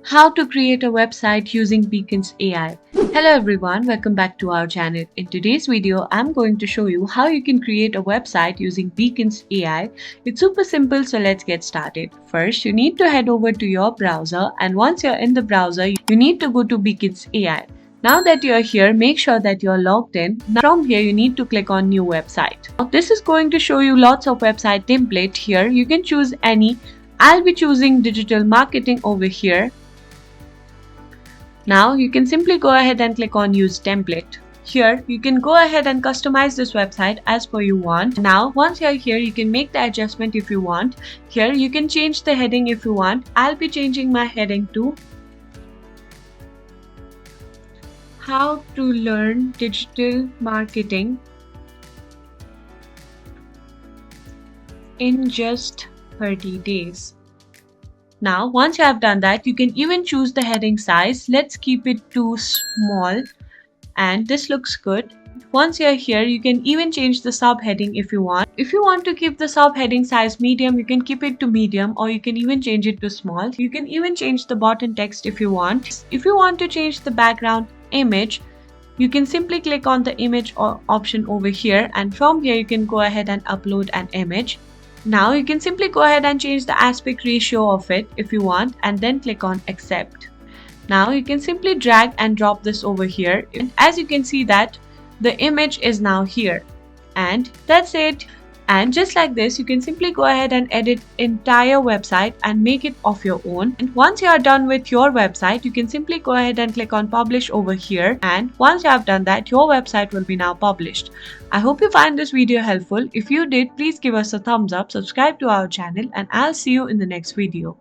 How to create a website using Beacons AI. Hello everyone, welcome back to our channel. In today's video, I'm going to show you how you can create a website using Beacons AI. It's super simple, so let's get started. First, you need to head over to your browser, and once you're in the browser, you need to go to Beacons AI. Now that you're here, make sure that you're logged in. Now from here, you need to click on New Website. Now, this is going to show you lots of website template here. You can choose any. I'll be choosing digital marketing over here. Now you can simply go ahead and click on Use Template. Here you can go ahead and customize this website as per you want. Now once you're here, you can make the adjustment if you want. Here you can change the heading if you want. I'll be changing my heading to How to Learn Digital Marketing in Just 30 Days. Now, once you have done that, you can even choose the heading size. Let's keep it too small, and this looks good. Once you're here, you can even change the subheading if you want. If you want to keep the subheading size medium, you can keep it to medium, or you can even change it to small. You can even change the button text if you want. If you want to change the background image, you can simply click on the image option over here, and from here you can go ahead and upload an image. Now you can simply go ahead and change the aspect ratio of it if you want, and then click on accept. Now you can simply drag and drop this over here, and as you can see that the image is now here, and that's it. And just like this, you can simply go ahead and edit entire website and make it of your own. And once you are done with your website, you can simply go ahead and click on publish over here. And once you have done that, your website will be now published. I hope you find this video helpful. If you did, please give us a thumbs up, subscribe to our channel, and I'll see you in the next video.